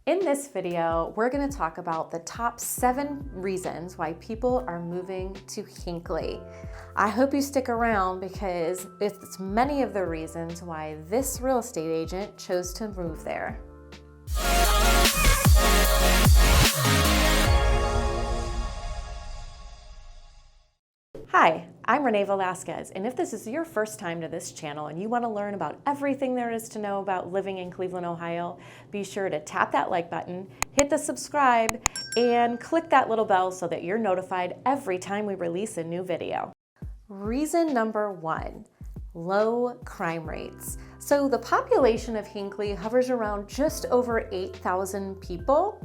In this video, we're going to talk about the top 7 reasons why people are moving to Hinckley. I hope you stick around because it's many of the reasons why this real estate agent chose to move there. Hi, I'm Renee Velasquez, and if this is your first time to this channel and you want to learn about everything there is to know about living in Cleveland, Ohio, be sure to tap that like button, hit the subscribe, and click that little bell so that you're notified every time we release a new video. Reason number 1, low crime rates. So the population of Hinckley hovers around just over 8,000 people.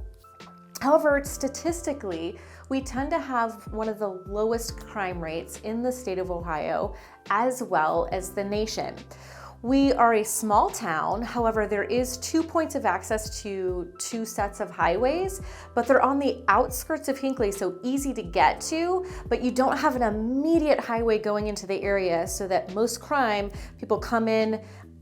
However, statistically, we tend to have one of the lowest crime rates in the state of Ohio, as well as the nation. We are a small town, however, there is 2 points of access to 2 sets of highways, but they're on the outskirts of Hinckley, so easy to get to, but you don't have an immediate highway going into the area, so that most crime, people come in,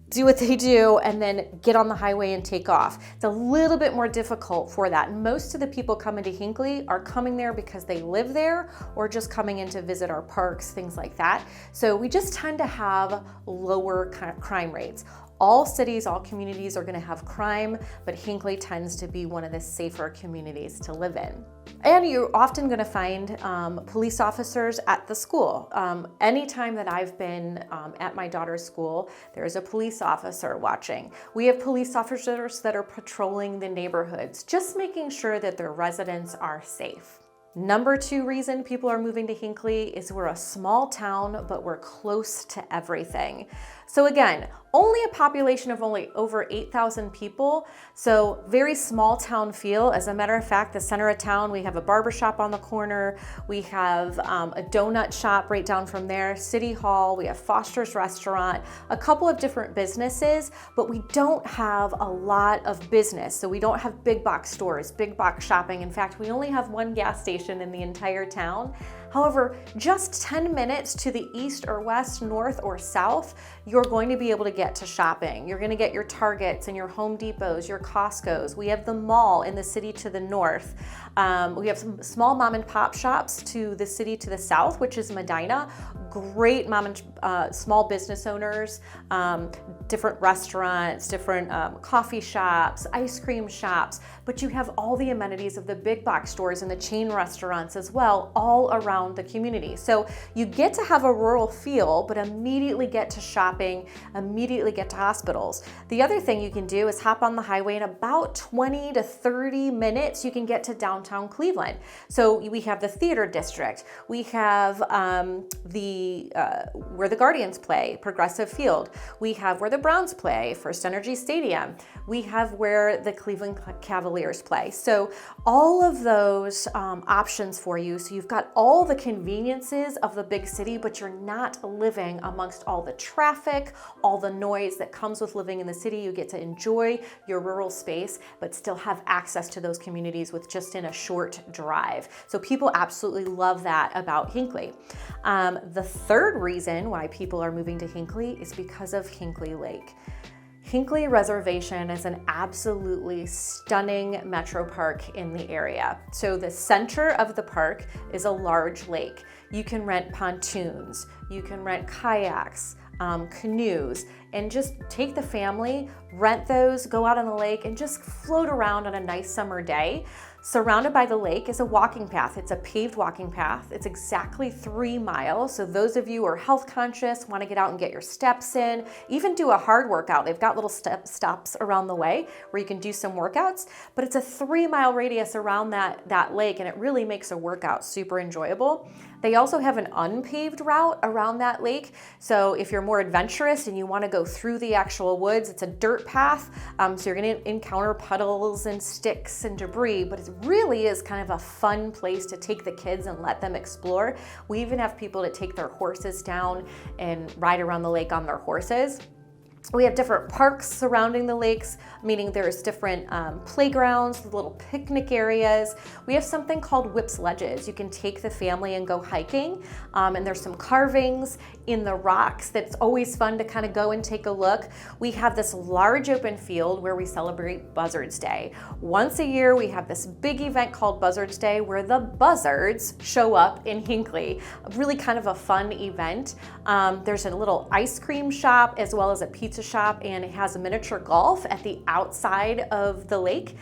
do what they do, and then get on the highway and take off. It's a little bit more difficult for that. Most of the people coming to Hinckley are coming there because they live there or just coming in to visit our parks, things like that. So we just tend to have lower crime rates. All cities, all communities are going to have crime, but Hinckley tends to be one of the safer communities to live in. And you're often going to find police officers at the school. Anytime that I've been at my daughter's school, there's a police officer watching. We have police officers that are patrolling the neighborhoods, just making sure that their residents are safe. Number 2 reason people are moving to Hinckley is we're a small town, but we're close to everything. So again, only a population of only over 8,000 people, so very small town feel. As a matter of fact, the center of town, we have a barbershop on the corner, we have a donut shop right down from there, City Hall, we have Foster's Restaurant, a couple of different businesses, but we don't have a lot of business. So we don't have big box stores, big box shopping. In fact, we only have 1 gas station in the entire town. However, just 10 minutes to the east or west, north or south, you're going to be able to get to shopping. You're going to get your Targets and your Home Depots, your Costco's. We have the mall in the city to the north. We have some small mom and pop shops to the city to the south, which is Medina. Great mom and small business owners, different restaurants, different coffee shops, ice cream shops, but you have all the amenities of the big box stores and the chain restaurants as well, all around the community. So you get to have a rural feel, but immediately get to shopping, immediately get to hospitals. The other thing you can do is hop on the highway in about 20 to 30 minutes, you can get to downtown Cleveland. So we have the theater district, we have where the Guardians play, Progressive Field, we have where the Browns play, First Energy Stadium, we have where the Cleveland Cavaliers play. So all of those options for you. So you've got all the conveniences of the big city, but you're not living amongst all the traffic, all the noise that comes with living in the city. You get to enjoy your rural space, but still have access to those communities with just in a short drive. So people absolutely love that about Hinckley. The third reason why people are moving to Hinckley is because of Hinckley Lake. Hinckley Reservation is an absolutely stunning metro park in the area. So the center of the park is a large lake. You can rent pontoons, you can rent kayaks, canoes, and just take the family, rent those, go out on the lake, and just float around on a nice summer day. Surrounded by the lake is a walking path. It's a paved walking path. It's exactly 3 miles. So those of you who are health conscious, want to get out and get your steps in, even do a hard workout. They've got little stops around the way where you can do some workouts, but it's a 3-mile radius around that lake, and it really makes a workout super enjoyable. They also have an unpaved route around that lake. So if you're more adventurous and you want to go through the actual woods, it's a dirt path. So you're going to encounter puddles and sticks and debris, but it really is kind of a fun place to take the kids and let them explore. We even have people that take their horses down and ride around the lake on their horses. We have different parks surrounding the lakes, meaning there's different playgrounds, little picnic areas. We have something called whip sledges. You can take the family and go hiking, and there's some carvings in the rocks that's always fun to kind of go and take a look. We have this large open field where we celebrate Buzzards Day. Once a year, we have this big event called Buzzards Day where the buzzards show up in Hinckley. Really kind of a fun event. There's a little ice cream shop as well as a pizza shop, and it has a miniature golf at the outside of the lake.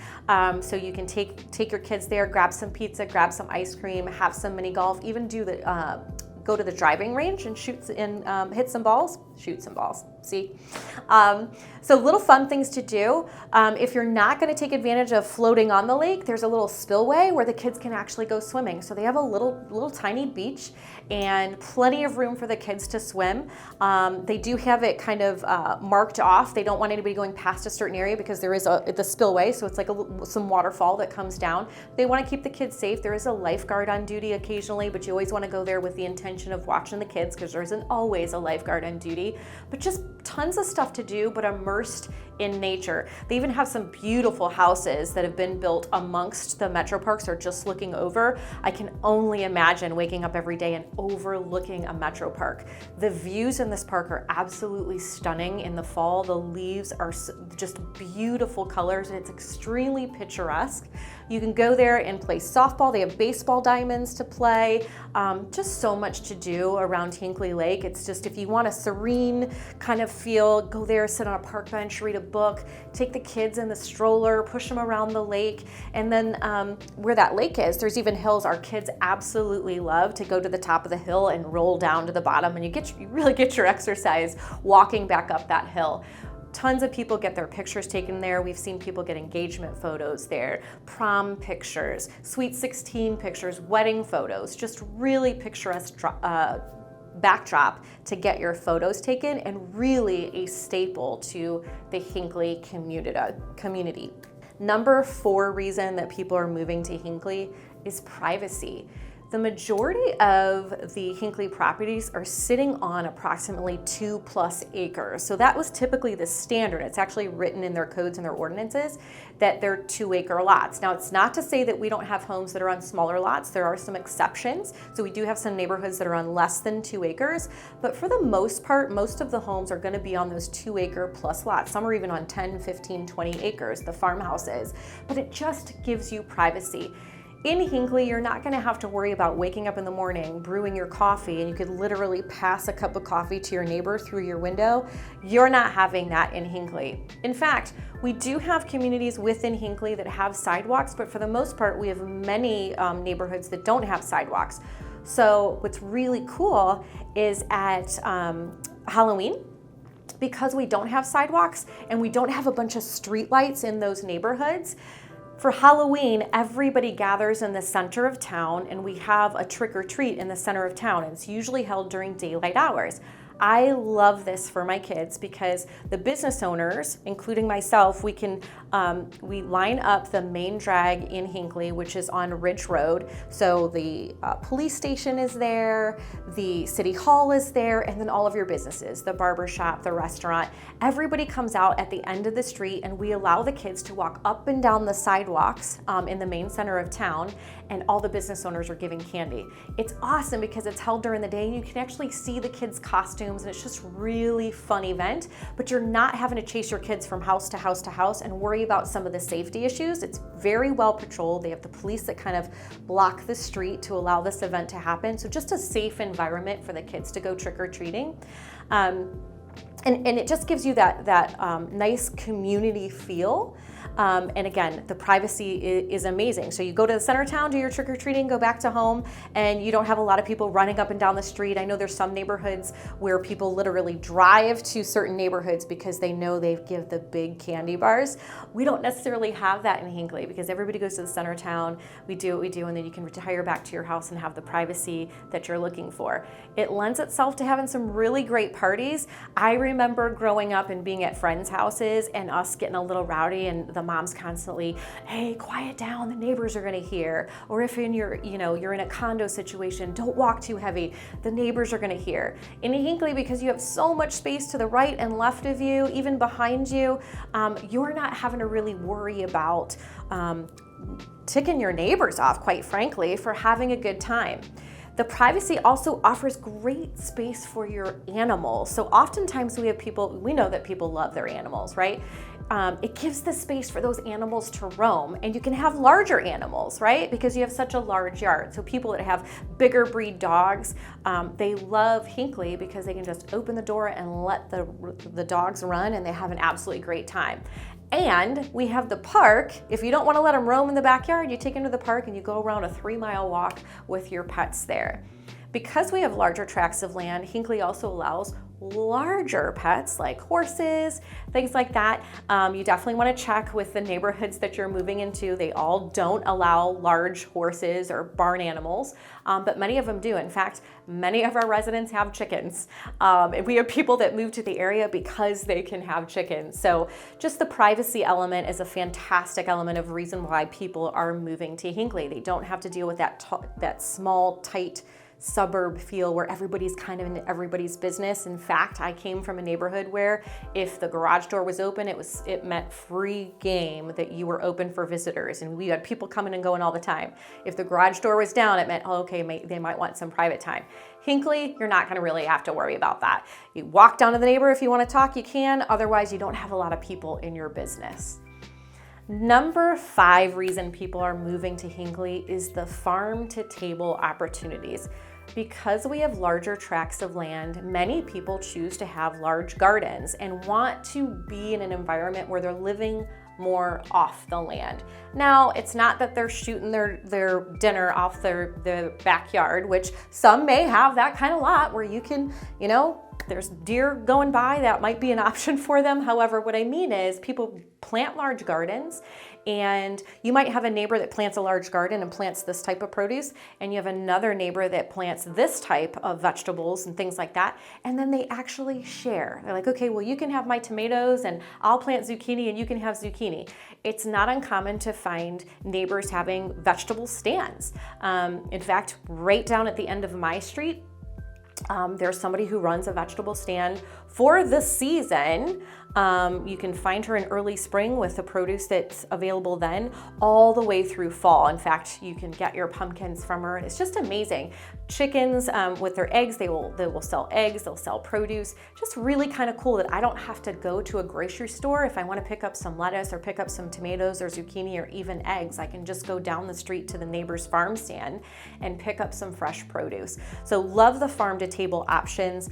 So you can take your kids there, grab some pizza, grab some ice cream, have some mini golf, even do the go to the driving range and hit some balls, shoot some balls. See? So little fun things to do. If you're not going to take advantage of floating on the lake, there's a little spillway where the kids can actually go swimming. So they have a little tiny beach and plenty of room for the kids to swim. They do have it kind of marked off. They don't want anybody going past a certain area because there is the spillway, so it's like some waterfall that comes down. They want to keep the kids safe. There is a lifeguard on duty occasionally, but you always want to go there with the intention of watching the kids because there isn't always a lifeguard on duty. But just tons of stuff to do, but immersed in nature. They even have some beautiful houses that have been built amongst the metro parks or just looking over. I can only imagine waking up every day and overlooking a metro park. The views in this park are absolutely stunning in the fall. The leaves are just beautiful colors and it's extremely picturesque. You can go there and play softball. They have baseball diamonds to play. Just so much to do around Hinckley Lake. It's just, if you want a serene kind of feel, go there, sit on a park bench, read a book, take the kids in the stroller, push them around the lake. And then where that lake is, there's even hills our kids absolutely love to go to the top of the hill and roll down to the bottom, and you really get your exercise walking back up that hill. Tons of people get their pictures taken there. We've seen people get engagement photos there, prom pictures, sweet 16 pictures, wedding photos, just really picturesque backdrop to get your photos taken, and really a staple to the Hinckley community. Number 4 reason that people are moving to Hinckley is privacy. The majority of the Hinckley properties are sitting on approximately 2+ acres. So that was typically the standard. It's actually written in their codes and their ordinances that they're 2-acre lots. Now, it's not to say that we don't have homes that are on smaller lots. There are some exceptions. So we do have some neighborhoods that are on less than 2 acres, but for the most part, most of the homes are gonna be on those 2-acre plus lots. Some are even on 10, 15, 20 acres, the farmhouses, but it just gives you privacy. In Hinckley, you're not gonna have to worry about waking up in the morning, brewing your coffee, and you could literally pass a cup of coffee to your neighbor through your window. You're not having that in Hinckley. In fact, we do have communities within Hinckley that have sidewalks, but for the most part, we have many neighborhoods that don't have sidewalks. So what's really cool is at Halloween, because we don't have sidewalks and we don't have a bunch of streetlights in those neighborhoods, for Halloween, everybody gathers in the center of town and we have a trick or treat in the center of town. And it's usually held during daylight hours. I love this for my kids because the business owners, including myself, we line up the main drag in Hinckley, which is on Ridge Road. So the police station is there, the city hall is there, and then all of your businesses, the barber shop, the restaurant. Everybody comes out at the end of the street and we allow the kids to walk up and down the sidewalks in the main center of town, and all the business owners are giving candy. It's awesome because it's held during the day and you can actually see the kids' costumes, and it's just really fun event, but you're not having to chase your kids from house to house to house and worry about some of the safety issues. It's very well patrolled. They have the police that kind of block the street to allow this event to happen. So just a safe environment for the kids to go trick-or-treating. And it just gives you that nice community feel. And again, the privacy is amazing. So you go to the center of town, do your trick-or-treating, go back to home, and you don't have a lot of people running up and down the street. I know there's some neighborhoods where people literally drive to certain neighborhoods because they know they give the big candy bars. We don't necessarily have that in Hinckley because everybody goes to the center of town, we do what we do, and then you can retire back to your house and have the privacy that you're looking for. It lends itself to having some really great parties. I remember growing up and being at friends' houses and us getting a little rowdy and the mom's constantly, hey, quiet down, the neighbors are gonna hear. Or if you're in a condo situation, don't walk too heavy, the neighbors are gonna hear. In Hinckley, because you have so much space to the right and left of you, even behind you, you're not having to really worry about ticking your neighbors off, quite frankly, for having a good time. The privacy also offers great space for your animals. So oftentimes we know that people love their animals, right? It gives the space for those animals to roam, and you can have larger animals, right? Because you have such a large yard. So people that have bigger breed dogs, they love Hinckley because they can just open the door and let the dogs run, and they have an absolutely great time. And we have the park. If you don't want to let them roam in the backyard, you take them to the park and you go around a 3-mile walk with your pets there. Because we have larger tracts of land, Hinckley also allows larger pets like horses, things like that. You definitely want to check with the neighborhoods that you're moving into. They all don't allow large horses or barn animals, but many of them do. In fact, many of our residents have chickens. And we have people that move to the area because they can have chickens. So just the privacy element is a fantastic element of reason why people are moving to Hinckley. They don't have to deal with that small, tight suburb feel where everybody's kind of in everybody's business. In fact, I came from a neighborhood where if the garage door was open, it meant free game that you were open for visitors, and we had people coming and going all the time. If the garage door was down, it meant, oh, okay, they might want some private time. Hinckley, you're not gonna really have to worry about that. You walk down to the neighbor if you wanna talk, you can, otherwise you don't have a lot of people in your business. Number 5 reason people are moving to Hinckley is the farm to table opportunities. Because we have larger tracts of land, many people choose to have large gardens and want to be in an environment where they're living more off the land. Now, it's not that they're shooting their dinner off their backyard, which some may have that kind of lot where you can, there's deer going by, that might be an option for them. However, what I mean is people plant large gardens, and you might have a neighbor that plants a large garden and plants this type of produce, and you have another neighbor that plants this type of vegetables and things like that, and then they actually share. They're like, okay, well, you can have my tomatoes and I'll plant zucchini and you can have zucchini. It's not uncommon to find neighbors having vegetable stands. In fact, right down at the end of my street, there's somebody who runs a vegetable stand for the season. You can find her in early spring with the produce that's available then, all the way through fall. In fact, you can get your pumpkins from her. It's just amazing. Chickens with their eggs, they will sell eggs, they'll sell produce. Just really kind of cool that I don't have to go to a grocery store if I want to pick up some lettuce or pick up some tomatoes or zucchini or even eggs. I can just go down the street to the neighbor's farm stand and pick up some fresh produce. So love the farm to table options.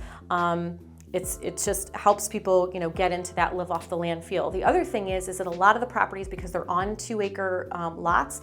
It just helps people, get into that live off the land feel. The other thing is that a lot of the properties, because they're on 2-acre lots,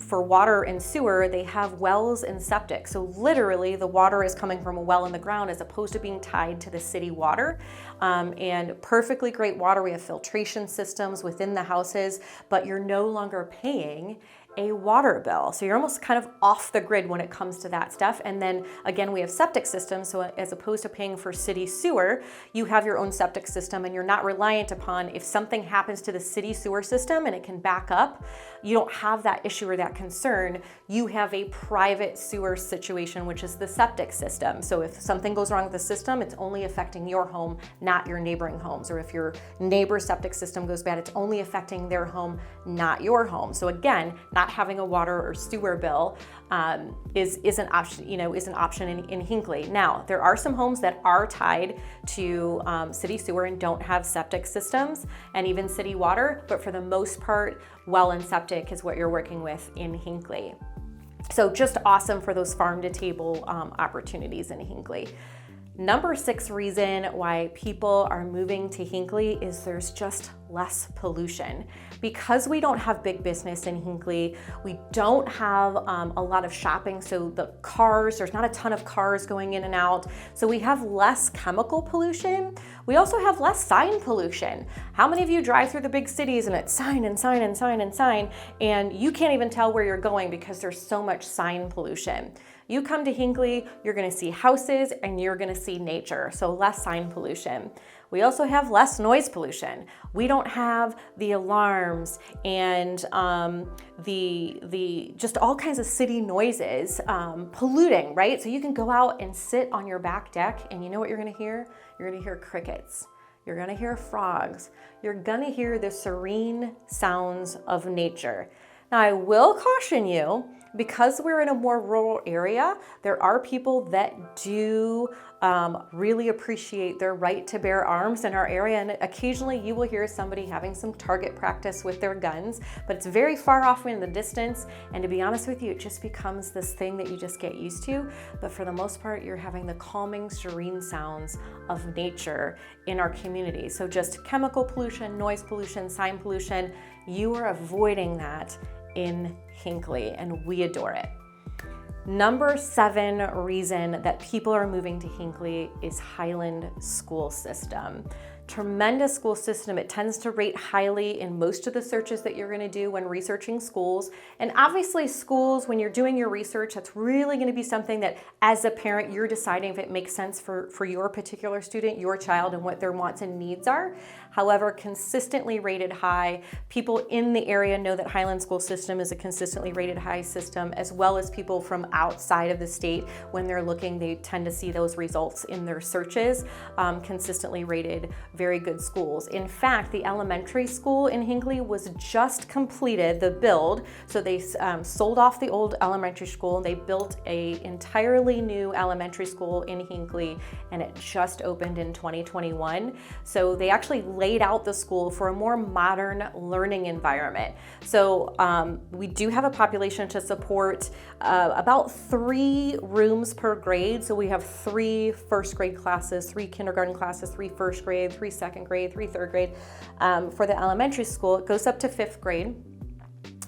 for water and sewer, they have wells and septic. So literally the water is coming from a well in the ground as opposed to being tied to the city water. And perfectly great water. We have filtration systems within the houses, but you're no longer paying a water bill. So you're almost kind of off the grid when it comes to that stuff. And then again, we have septic systems. So as opposed to paying for city sewer, you have your own septic system, and you're not reliant upon if something happens to the city sewer system and it can back up, you don't have that issue or that concern. You have a private sewer situation, which is the septic system. So if something goes wrong with the system, it's only affecting your home, not your neighboring homes. Or if your neighbor's septic system goes bad, it's only affecting their home, not your home. So again, not having a water or sewer bill is an option. Is an option in Hinckley. Now, there are some homes that are tied to city sewer and don't have septic systems and even city water, but for the most part, well and septic is what you're working with in Hinckley. So just awesome for those farm to table opportunities in Hinckley. Number 6 reason why people are moving to Hinckley is there's just less pollution. Because we don't have big business in Hinckley, we don't have a lot of shopping, so there's not a ton of cars going in and out, so we have less chemical pollution. We also have less sign pollution. How many of you drive through the big cities and it's sign and sign and sign and sign, and you can't even tell where you're going because there's so much sign pollution? You come to Hinckley, you're gonna see houses and you're gonna see nature, so less sign pollution. We also have less noise pollution. We don't have the alarms and the just all kinds of city noises polluting, right? So you can go out and sit on your back deck, and you know what you're gonna hear? You're gonna hear crickets. You're gonna hear frogs. You're gonna hear the serene sounds of nature. Now, I will caution you, because we're in a more rural area, there are people that do really appreciate their right to bear arms in our area, and occasionally you will hear somebody having some target practice with their guns, but it's very far off in the distance, and to be honest with you, it just becomes this thing that you just get used to. But for the most part, you're having the calming, serene sounds of nature in our community. So just chemical pollution, noise pollution, sign pollution, you are avoiding that in Hinckley, and we adore it. Number 7 reason that people are moving to Hinckley is Highland school system. Tremendous school system. It tends to rate highly in most of the searches that you're going to do when researching schools. And obviously schools, when you're doing your research, that's really going to be something that as a parent, you're deciding if it makes sense for your particular student, your child, and what their wants and needs are. However, consistently rated high. People in the area know that Highland school system is a consistently rated high system, as well as people from outside of the state. When they're looking, they tend to see those results in their searches, consistently rated very good schools. In fact, the elementary school in Hinckley was just completed, the build. So they sold off the old elementary school and they built a entirely new elementary school in Hinckley, and it just opened in 2021. So they actually laid out the school for a more modern learning environment. So we do have a population to support about 3 rooms per grade. So we have 3 first grade classes, 3 kindergarten classes, 3 first grade, 3 second grade, 3 third grade. For the elementary school, it goes up to 5th grade.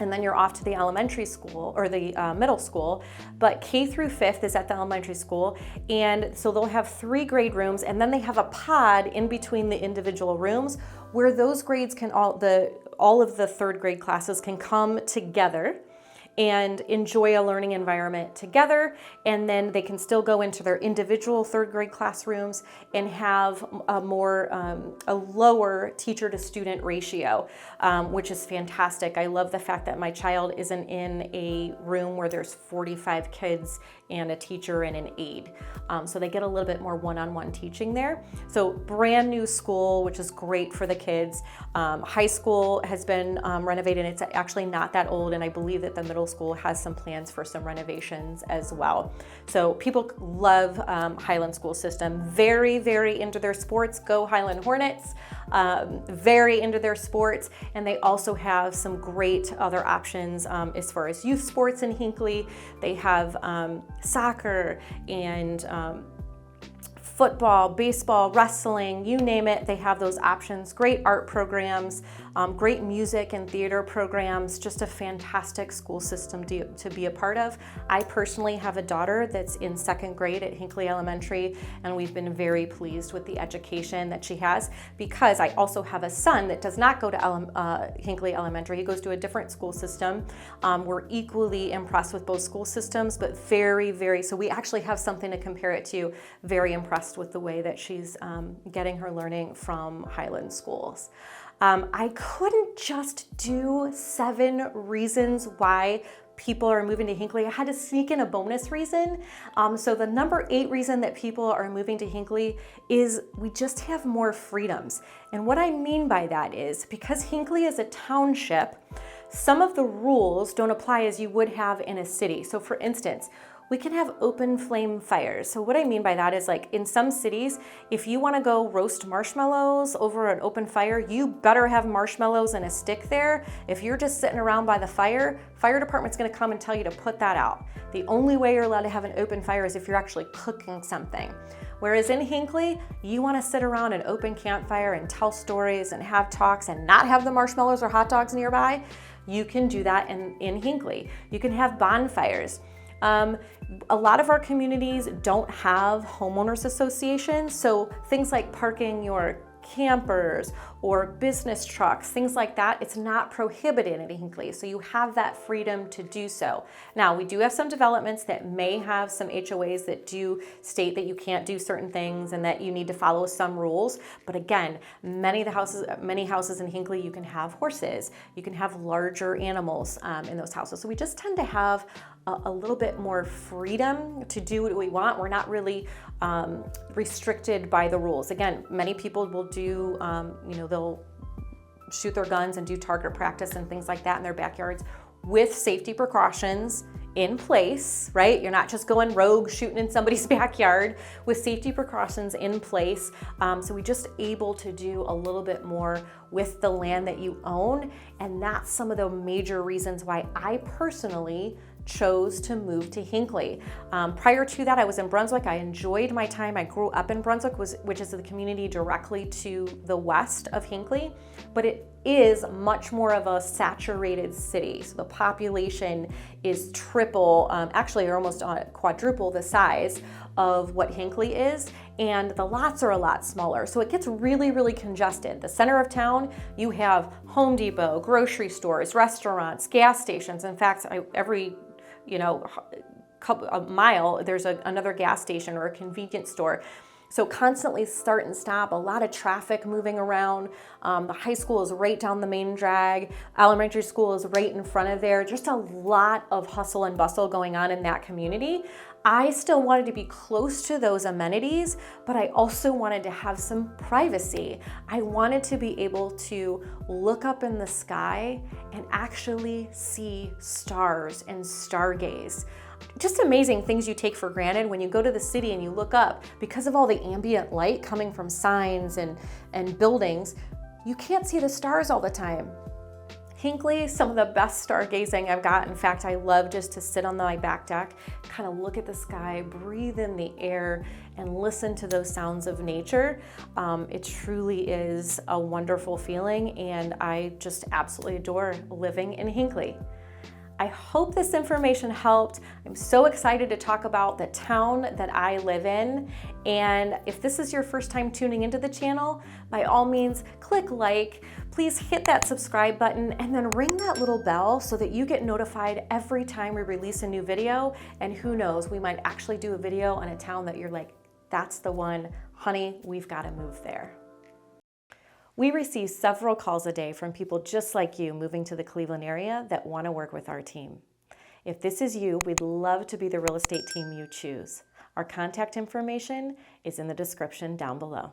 And then you're off to the elementary school or the middle school, but K through 5th is at the elementary school. And so they'll have 3 grade rooms, and then they have a pod in between the individual rooms where those grades can all of the 3rd grade classes can come together and enjoy a learning environment together, and then they can still go into their individual 3rd grade classrooms and have a lower teacher to student ratio, which is fantastic. I love the fact that my child isn't in a room where there's 45 kids and a teacher and an aide. So they get a little bit more one-on-one teaching there. So brand new school, which is great for the kids. High school has been renovated. It's actually not that old, and I believe that the middle school has some plans for some renovations as well. So people love Highland school system. Very, very into their sports. Go Highland Hornets. Very into their sports, and they also have some great other options as far as youth sports in Hinckley. They have soccer and football, baseball, wrestling, you name it, they have those options. Great art programs, great music and theater programs, just a fantastic school system to be a part of. I personally have a daughter that's in 2nd grade at Hinckley Elementary, and we've been very pleased with the education that she has, because I also have a son that does not go to Hinckley Elementary. He goes to a different school system. We're equally impressed with both school systems, but very, very, so we actually have something to compare it to. Very impressed with the way that she's getting her learning from Highland schools. I couldn't just do 7 reasons why people are moving to Hinckley. I had to sneak in a bonus reason. So the number 8 reason that people are moving to Hinckley is we just have more freedoms. And what I mean by that is because Hinckley is a township, some of the rules don't apply as you would have in a city. So for instance, we can have open flame fires. So what I mean by that is, like, in some cities, if you want to go roast marshmallows over an open fire, you better have marshmallows and a stick there. If you're just sitting around by the fire department's going to come and tell you to put that out. The only way you're allowed to have an open fire is if you're actually cooking something. Whereas in Hinckley, you want to sit around an open campfire and tell stories and have talks and not have the marshmallows or hot dogs nearby. You can do that in Hinckley. You can have bonfires. A lot of our communities don't have homeowners associations, so things like parking your campers or business trucks, things like that, it's not prohibited in Hinckley, so you have that freedom to do so. Now, we do have some developments that may have some HOAs that do state that you can't do certain things and that you need to follow some rules, but again, many houses in Hinckley, you can have horses, you can have larger animals in those houses, so we just tend to have a little bit more freedom to do what we want. We're not really restricted by the rules. Again, many people will do, they'll shoot their guns and do target practice and things like that in their backyards. with safety precautions in place, right? You're not just going rogue, shooting in somebody's backyard, with safety precautions in place. So we're just able to do a little bit more with the land that you own. And that's some of the major reasons why I personally chose to move to Hinckley. Prior to that, I was in Brunswick. I enjoyed my time. I grew up in Brunswick, which is the community directly to the west of Hinckley, but it is much more of a saturated city. So the population is triple, actually or almost quadruple the size of what Hinckley is, and the lots are a lot smaller. So it gets really, really congested. The center of town, you have Home Depot, grocery stores, restaurants, gas stations. In fact, every a mile, there's another gas station or a convenience store. So constantly start and stop, a lot of traffic moving around. The high school is right down the main drag. Elementary school is right in front of there. Just a lot of hustle and bustle going on in that community. I still wanted to be close to those amenities, but I also wanted to have some privacy. I wanted to be able to look up in the sky and actually see stars and stargaze. Just amazing things you take for granted when you go to the city and you look up. Because of all the ambient light coming from signs and buildings, you can't see the stars all the time. Hinckley, some of the best stargazing I've got. In fact, I love just to sit on my back deck, kind of look at the sky, breathe in the air, and listen to those sounds of nature. It truly is a wonderful feeling, and I just absolutely adore living in Hinckley. I hope this information helped. I'm so excited to talk about the town that I live in. And if this is your first time tuning into the channel, by all means, click like, please hit that subscribe button, and then ring that little bell so that you get notified every time we release a new video. And who knows, we might actually do a video on a town that you're like, that's the one, honey, we've got to move there. We receive several calls a day from people just like you moving to the Cleveland area that want to work with our team. If this is you, we'd love to be the real estate team you choose. Our contact information is in the description down below.